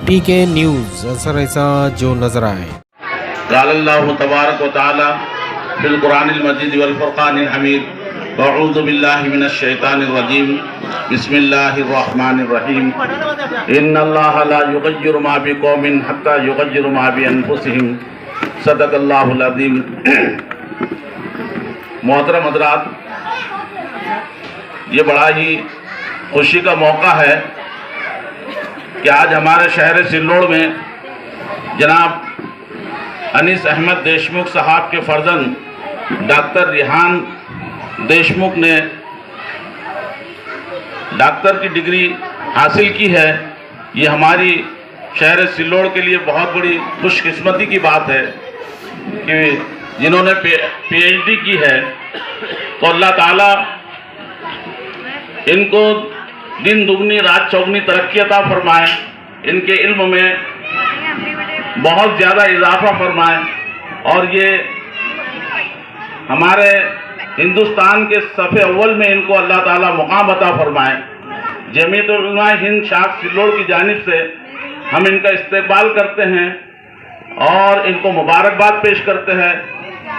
PK news, اثر ایسا جو نظر آئے۔ قال اللہ تبارک و تعالی فی القرآن المجید والفرقان الحمید اعوذ باللہ من الشیطان الرجیم بسم اللہ الرحمن الرحیم ان اللہ لا یغیر ما بقوم حتی یغیروا ما بانفسہم صدق اللہ العظیم۔ محترم حضرات، یہ بڑا ہی خوشی کا موقع ہے کہ آج ہمارے شہر سلوڑ میں جناب انیس احمد دیشمکھ صاحب کے فرزند ڈاکٹر ریحان دیشمکھ نے ڈاکٹر کی ڈگری حاصل کی ہے۔ یہ ہماری شہر سلوڑ کے لیے بہت بڑی خوش قسمتی کی بات ہے کہ جنہوں نے پی ایچ ڈی کی ہے تو اللہ تعالیٰ ان کو دن دگنی رات چوگنی ترقی عطا فرمائے، ان کے علم میں بہت زیادہ اضافہ فرمائے، اور یہ ہمارے ہندوستان کے صف اول میں ان کو اللہ تعالیٰ مقام عطا فرمائے۔ جمعیت علماء ہند شاخ سلوڑ کی جانب سے ہم ان کا استقبال کرتے ہیں اور ان کو مبارکباد پیش کرتے ہیں،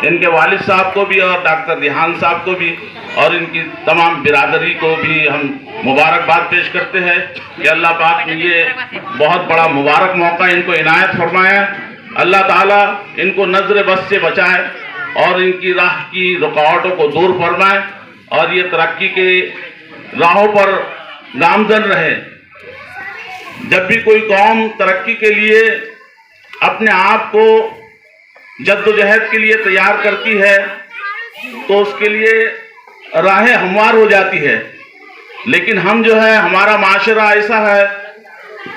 ان کے والد صاحب کو بھی اور ڈاکٹر ریحان صاحب کو بھی اور ان کی تمام برادری کو بھی ہم مبارکباد پیش کرتے ہیں کہ اللہ پاک نے یہ بہت بڑا مبارک موقع ان کو عنایت فرمایا۔ اللہ تعالیٰ ان کو نظر بس سے بچائے اور ان کی راہ کی رکاوٹوں کو دور فرمائے اور یہ ترقی کے راہوں پر گامزن رہے۔ جب بھی کوئی قوم ترقی کے لیے اپنے آپ کو جد و جہد کے لیے تیار کرتی ہے تو اس کے لیے راہیں ہموار ہو جاتی ہے، لیکن ہم جو ہے ہمارا معاشرہ ایسا ہے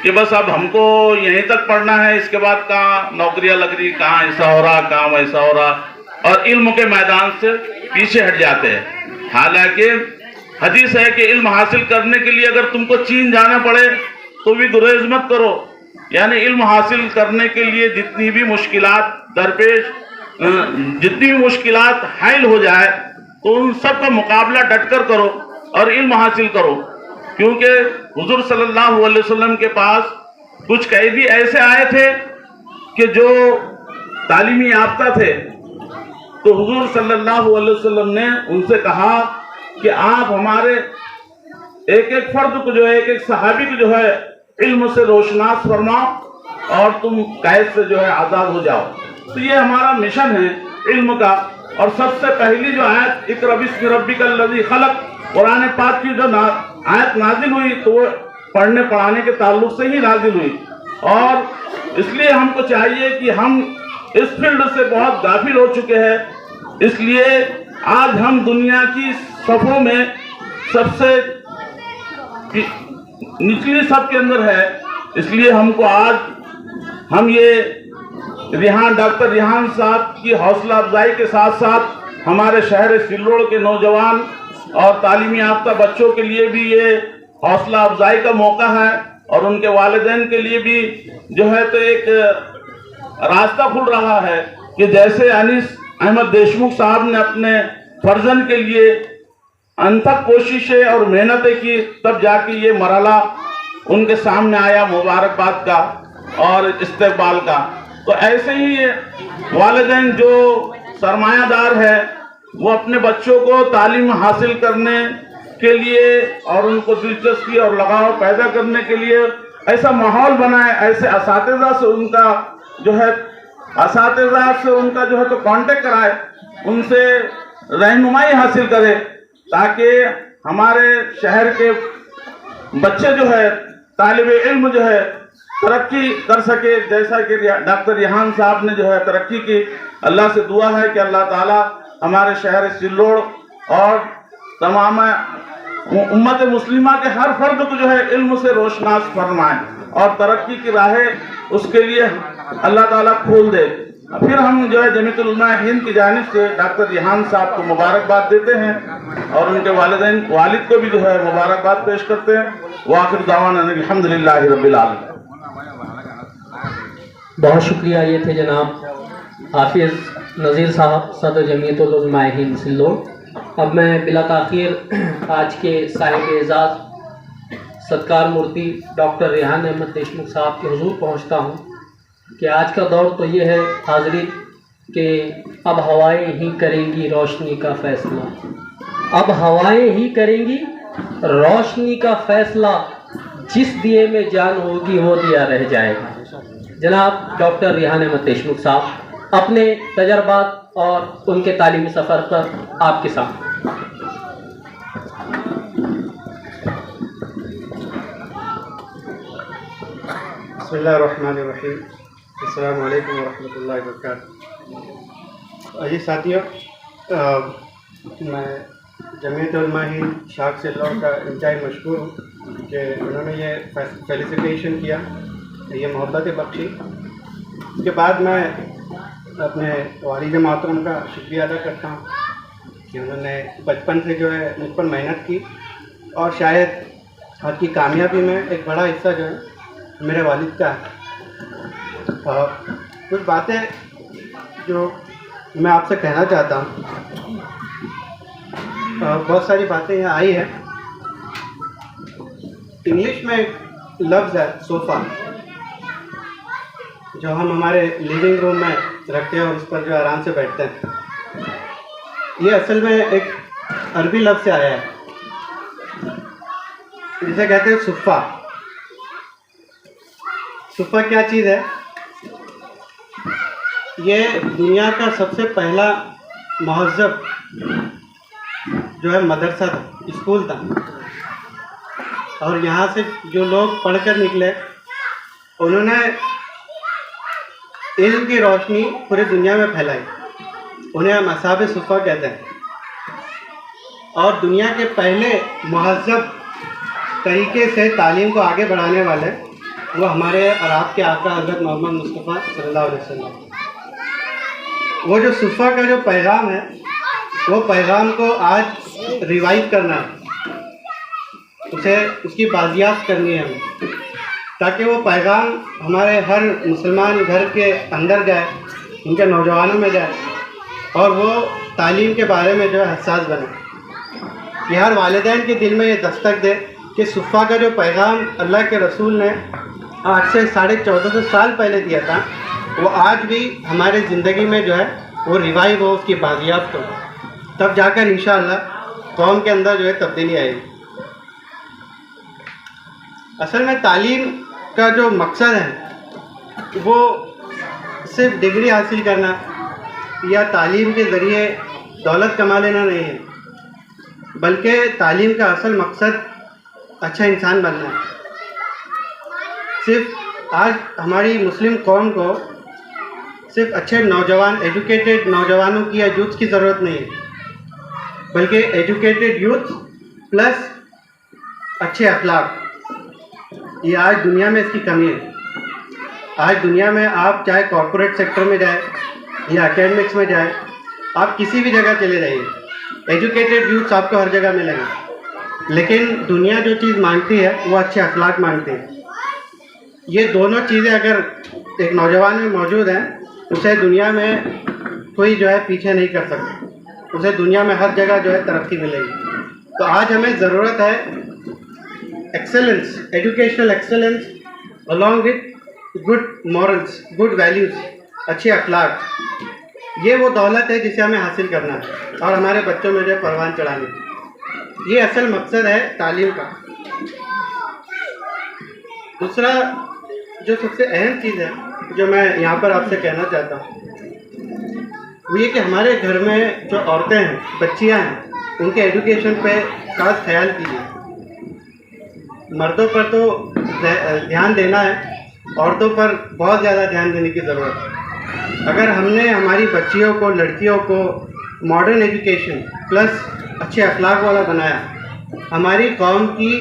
کہ بس اب ہم کو یہیں تک پڑھنا ہے، اس کے بعد کہاں نوکریاں لگ رہی، کہاں ایسا ہو رہا، کہاں ویسا ہو رہا، اور علم کے میدان سے پیچھے ہٹ جاتے ہیں۔ حالانکہ حدیث ہے کہ علم حاصل کرنے کے لیے اگر تم کو چین جانا پڑے تو بھی گریز مت کرو، یعنی علم حاصل کرنے کے لیے جتنی بھی مشکلات درپیش، جتنی بھی مشکلات حائل ہو جائے تو ان سب کا مقابلہ ڈٹ کر کرو اور علم حاصل کرو، کیونکہ حضور صلی اللہ علیہ وسلم کے پاس کچھ قیدی ایسے آئے تھے کہ جو تعلیمی یافتہ تھے، تو حضور صلی اللہ علیہ وسلم نے ان سے کہا کہ آپ ہمارے ایک ایک فرد کو جو ہے، ایک ایک صحابی کو جو ہے علم سے روشناس فرماؤ اور تم قید سے جو ہے آزاد ہو جاؤ۔ تو یہ ہمارا مشن ہے علم کا، اور سب سے پہلی جو آیت اقرأ باسم ربک الذی خلق قرآن پاک کی جو آیت نازل ہوئی تو وہ پڑھنے پڑھانے کے تعلق سے ہی نازل ہوئی، اور اس لیے ہم کو چاہیے کہ ہم اس فیلڈ سے بہت غافل ہو چکے ہیں، اس لیے آج ہم دنیا کی صفوں میں سب سے نچلی صف کے اندر ہے۔ اس لیے ہم کو آج ہم یہ ڈاکٹر ریحان صاحب کی حوصلہ افزائی کے ساتھ ساتھ ہمارے شہر سلوڑ کے نوجوان اور تعلیمی یافتہ بچوں کے لیے بھی یہ حوصلہ افزائی کا موقع ہے، اور ان کے والدین کے لیے بھی جو ہے تو ایک راستہ کھل رہا ہے کہ جیسے انیس احمد دیشمکھ صاحب نے اپنے فرزند کے لیے انتھک کوششیں اور محنتیں کی، تب جا کے یہ مرحلہ ان کے سامنے آیا مبارکباد کا اور استقبال کا۔ تو ایسے ہی والدین جو سرمایہ دار ہے وہ اپنے بچوں کو تعلیم حاصل کرنے کے لیے اور ان کو دلچسپی اور لگاؤ پیدا کرنے کے لیے ایسا ماحول بنائے، ایسے اساتذہ سے ان کا جو ہے تو کانٹیکٹ کرائے، ان سے رہنمائی حاصل کرے، تاکہ ہمارے شہر کے بچے جو ہے، طالب علم جو ہے ترقی کر سکے، جیسا کہ ڈاکٹر ریحان صاحب نے جو ہے ترقی کی۔ اللہ سے دعا ہے کہ اللہ تعالیٰ ہمارے شہر سلوڑ اور تمام امت مسلمہ کے ہر فرد کو جو ہے علم سے روشناس فرمائے اور ترقی کی راہیں اس کے لیے اللہ تعالیٰ کھول دے۔ پھر ہم جو ہے جمعیت علماء ہند کی جانب سے ڈاکٹر ریحان صاحب کو مبارکباد دیتے ہیں اور ان کے والد کو بھی جو ہے مبارکباد پیش کرتے ہیں۔ وآخر دعوانا الحمدللہ رب العالمین۔ بہت شکریہ۔ یہ تھے جناب حافظ نذیر صاحب، صدر جمعیت علماء ہند سلوڑ۔ اب میں بلا تاخیر آج کے صاحب اعزاز सत्कार मूर्ति डॉक्टर रेहान अहमद देशमुख साहब के हुजूर पहुंचता हूं कि आज का दौर तो ये है हाज़रीन कि अब हवाएं ही करेंगी रोशनी का फ़ैसला, अब हवाएं ही करेंगी रोशनी का फ़ैसला, जिस दिए में जान होगी वो दिया रह जाएगा। जनाब डॉक्टर रेहान अहमद देशमुख साहब अपने तजर्बात और उनके तालीमी सफ़र पर आपके सामने। बिस्मिल्लाहिर्रहमानिर्रहीम, अस्सलामु अलैकुम वरहमतुल्लाहि वबरकातुहू। जी साथियों, मैं जमीयत उलमा हिंद शाख सिल्लौर का इंतहाई मशहूर हूँ कि उन्होंने ये फेलिसिटेशन किया, ये मोहब्बत बख्शी। उसके बाद मैं अपने वालिद मोहतरम का शुक्रिया अदा करता हूँ कि उन्होंने बचपन से जो है मुझ पर मेहनत की, और शायद आज की कामयाबी में एक बड़ा हिस्सा जो है मेरे वालिद का है। कुछ बातें जो मैं आपसे कहना चाहता हूँ, बहुत सारी बातें यहाँ आई है। इंग्लिश में एक लफ्ज़ है सोफ़ा, जो हम हमारे लिविंग रूम में रखते हैं और उस पर जो आराम से बैठते हैं। ये असल में एक अरबी लफ्ज़ से आया है जिसे कहते हैं सुफ़ा। सुफ़ा क्या चीज़ है? ये दुनिया का सबसे पहला महज़ब जो है मदरसा था, स्कूल था, और यहाँ से जो लोग पढ़कर निकले उन्होंने इल्म की रोशनी पूरी दुनिया में फैलाई। उन्हें हम असहाब सुफ़ा कहते हैं। और दुनिया के पहले महज़ब तरीके से तालीम को आगे बढ़ाने वाले वो हमारे और आपके आका हज़रत मोहम्मद मुस्तफ़ा सल्लल्लाहु अलैहि वसल्लम। वो जो सुफ़ा का जो पैगाम है, वो पैगाम को आज रिवाइव करना है, उसे उसकी बाजियात करनी है हमें, ताकि वो पैगाम हमारे हर मुसलमान घर के अंदर जाए, उनके नौजवानों में जाए, और वो तालीम के बारे में जो है हसास बने। ये हर वालिदैन के दिल में ये दस्तक दे कि सुफ़ा का जो पैगाम अल्लाह के रसूल ने आज से 1450 साल पहले दिया था, वो आज भी हमारे ज़िंदगी में जो है वो रिवाइव हो, उसकी बाजियात हो, तब जाकर इंशाअल्लाह कौम के अंदर जो है तब्दीली आएगी। असल में तालीम का जो मकसद है वो सिर्फ डिग्री हासिल करना या तालीम के ज़रिए दौलत कमा लेना नहीं है, बल्कि तालीम का असल मकसद अच्छा इंसान बनना है। सिर्फ आज हमारी मुस्लिम कौम को सिर्फ अच्छे नौजवान, एजुकेटेड नौजवानों की या यूथ की ज़रूरत नहीं है, बल्कि एजुकेटेड यूथ प्लस अच्छे अखलाक, ये आज दुनिया में इसकी कमी है। आज दुनिया में आप चाहे कॉरपोरेट सेक्टर में जाए या एकेडमिक्स में जाए, आप किसी भी जगह चले जाइए, एजुकेटेड यूथ आपको हर जगह मिलेंगे, लेकिन दुनिया जो चीज़ मांगती है वो अच्छे अखलाक मांगती है। ये दोनों चीज़ें अगर एक नौजवान में मौजूद हैं, उसे दुनिया में कोई जो है पीछे नहीं कर सकता, उसे दुनिया में हर जगह जो है तरक्की मिलेगी। तो आज हमें ज़रूरत है excellence, educational excellence along with good morals, good values, अच्छे अखलाक। ये वो दौलत है जिसे हमें हासिल करना है और हमारे बच्चों में जो है परवान चढ़ानी है। ये असल मकसद है तालीम का। दूसरा जो सबसे अहम चीज़ है जो मैं यहाँ पर आपसे कहना चाहता हूँ, वो ये कि हमारे घर में जो औरतें हैं, बच्चियाँ हैं, उनके एजुकेशन पे खास ख्याल कीजिए। मर्दों पर तो ध्यान देना है, औरतों पर बहुत ज़्यादा ध्यान देने की ज़रूरत है। अगर हमने हमारी बच्चियों को, लड़कियों को मॉडर्न एजुकेशन प्लस अच्छे अखलाक वाला बनाया, हमारी कौम की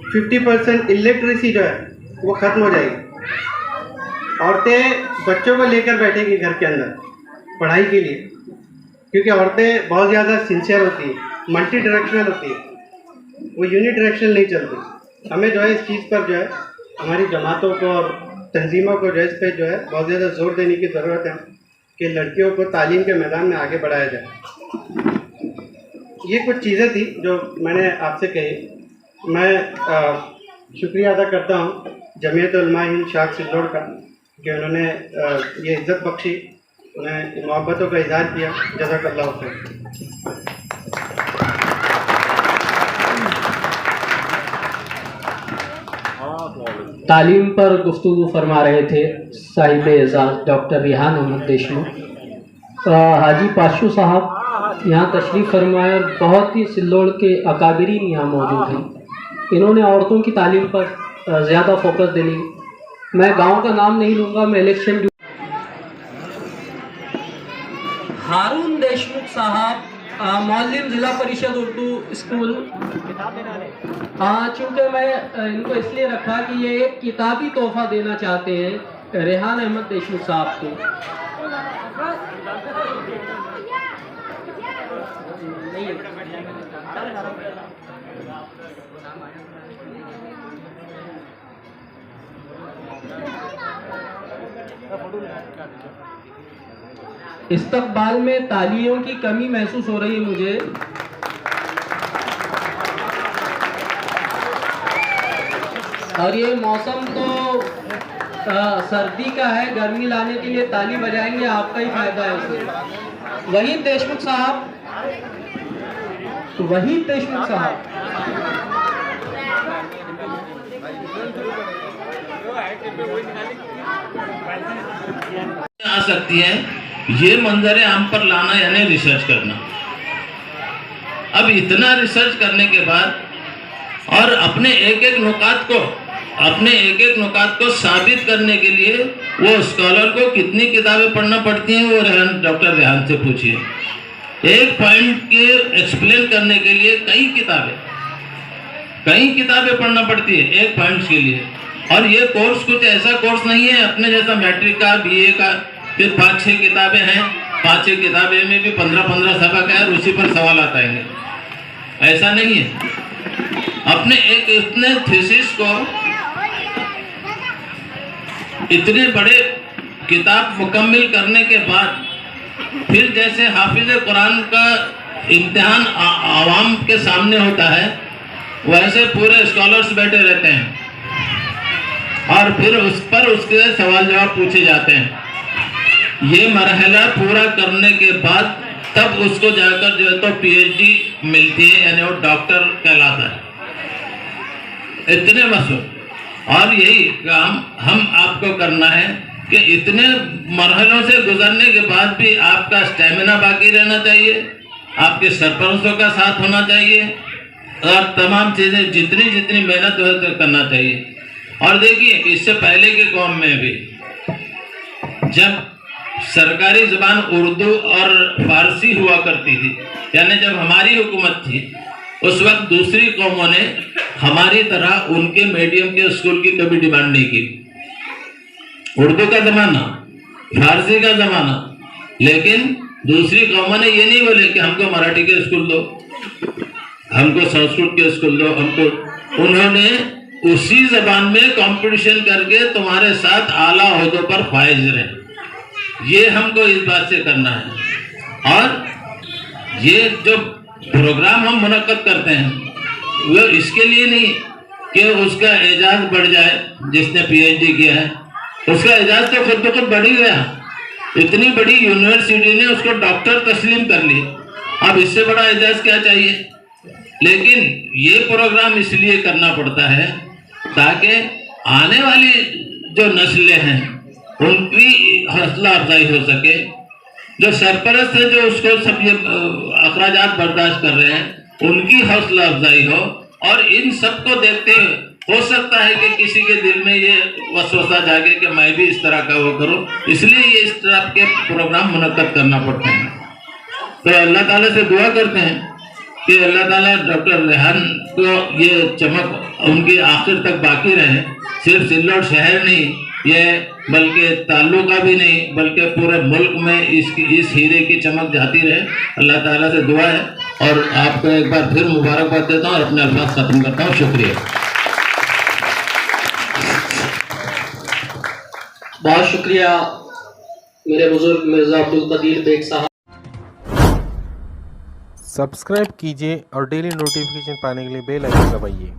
50% इलिटरेसी जो है वो ख़त्म हो जाएगी। औरतें बच्चों को लेकर बैठेंगी घर के अंदर पढ़ाई के लिए, क्योंकि औरतें बहुत ज़्यादा सिंसियर होती हैं, मल्टी डायरेक्शनल होती हैं, वो यूनि डायरेक्शनल नहीं चलती। हमें जो है इस चीज़ पर जो है हमारी जमातों को और तंजीमों को जो है इस पर जो है बहुत ज़्यादा जोर देने की ज़रूरत है कि लड़कियों को तालीम के मैदान में आगे बढ़ाया जाए। ये कुछ चीज़ें थी जो मैंने आपसे कही। मैं शुक्रिया अदा करता हूँ जमीयत उलमा हिंद शाख सिल्लोड का कि उन्होंने ये इज़्ज़त बख्शी, उन्हें मोहब्बतों का इज़हार किया। जज़ाकल्लाह खैर। तालीम पर गुफ्तगू फरमा रहे थे साहिब एजाज़ डॉक्टर रिहान अहमद देशमुख। हाजी पाशू साहब यहाँ तशरीफ़ फरमाए और बहुत ही सिल्लोड़ के अकाबिरीन यहाँ मौजूद हैं। इन्होंने औरतों की तालीम पर ज़्यादा फोकस देने, मैं गांव का नाम नहीं लूँगा, मैं इलेक्शन हारून देशमुख साहब मौलिम ज़िला परिषद उर्दू स्कूल। चूँकि मैं इनको इसलिए रखा कि ये एक किताबी तोहफ़ा देना चाहते हैं रेहान अहमद देशमुख साहब को। इस्तकबाल में तालियों की कमी महसूस हो रही है मुझे। और ये मौसम तो सर्दी का है, गर्मी लाने के लिए ताली बजाएंगे, आपका ही फायदा है उसमें। वही देशमुख साहब, वही देशमुख साहब। आ सकती है, ये मंजर आम पर लाना यानी रिसर्च करना। अब इतना रिसर्च करने के बाद और अपने एक एक नुकात को साबित करने के लिए वो स्कॉलर को कितनी किताबें पढ़ना पड़ती हैं, वो डॉक्टर रेहान से पूछिए। एक पॉइंट के एक्सप्लेन करने के लिए कई किताबें पढ़ना पड़ती है एक पॉइंट के लिए। और ये कोर्स कुछ ऐसा कोर्स नहीं है अपने जैसा मैट्रिक का, बीए का, फिर 5-6 किताबें हैं, 5-6 किताबें में भी 15-15 सबक है और उसी पर सवाल आता है। ऐसा नहीं है। अपने एक इतने थीसिस को इतने बड़े किताब मुकम्मल करने के बाद फिर जैसे हाफिज कुरान का इम्तिहान आवाम के सामने होता है, वैसे पूरे स्कॉलर्स बैठे रहते हैं और फिर उस पर उसके सवाल जवाब पूछे जाते हैं। ये मरहला पूरा करने के बाद तब उसको जाकर जो है तो पीएचडी मिलती है, यानी वो डॉक्टर कहलाता है। इतने मशहूर। और यही काम हम आपको करना है कि इतने मरहलों से गुजरने के बाद भी आपका स्टेमिना बाकी रहना चाहिए, आपके सरपरस्तों का साथ होना चाहिए और तमाम चीज़ें जितनी मेहनत हो तो करना चाहिए। और देखिए, इससे पहले के कौम में भी जब सरकारी ज़बान उर्दू और फारसी हुआ करती थी, यानी जब हमारी हुकूमत थी, उस वक्त दूसरी कौमों ने हमारी तरह उनके मीडियम के स्कूल की कभी डिमांड नहीं की। उर्दू का ज़माना, फारसी का ज़माना, लेकिन दूसरी कौमों ने ये नहीं बोले कि हमको मराठी के स्कूल दो, हमको संस्कृत के स्कूल दो, हमको। उन्होंने उसी ज़बान में कंपटीशन करके तुम्हारे साथ आला ओहदों पर फायज रहे। ये हमको इस बात से करना है। और ये जो प्रोग्राम हम मुनक्कद करते हैं वो इसके लिए नहीं कि उसका एजाज़ बढ़ जाए, जिसने पीएचडी किया है उसका एजाज़ तो खुद ब खुद बढ़ ही गया। इतनी बड़ी यूनिवर्सिटी ने उसको डॉक्टर तस्लीम कर ली, अब इससे बड़ा एजाज़ क्या चाहिए। लेकिन ये प्रोग्राम इसलिए करना पड़ता है ताकि आने वाली जो नस्लें हैं उनकी हौसला अफजाई हो सके। जो सरपरस्त है, जो उसको सब ये अखराजात बर्दाश्त कर रहे हैं, उनकी हौसला अफजाई हो। और इन सब को देखते हो सकता है कि किसी के दिल में ये वसवसा जागे कि मैं भी इस तरह का वो करूं, इसलिए ये इस तरह के प्रोग्राम मुनक्कद करना पड़ते हैं। तो अल्लाह ताला से दुआ करते हैं कि अल्लाह ताला डॉक्टर रेहान को ये चमक उनकी आखिर तक बाकी रहे। सिर्फ सिल्लोड शहर नहीं ये, बल्कि ताल्लुका भी नहीं, बल्कि पूरे मुल्क में इस हीरे की चमक जाती रहे। अल्लाह ताला से दुआ है। और आपको एक बार फिर मुबारकबाद देता हूँ और अपने अल्फाज खत्म करता हूँ। शुक्रिया। बहुत शुक्रिया मेरे बुजुर्ग मिर्ज़ा अब्दुल कदीर बेग साहब। सब्सक्राइब कीजिए और डेली नोटिफिकेशन पाने के लिए बेल आइकन दबाइए।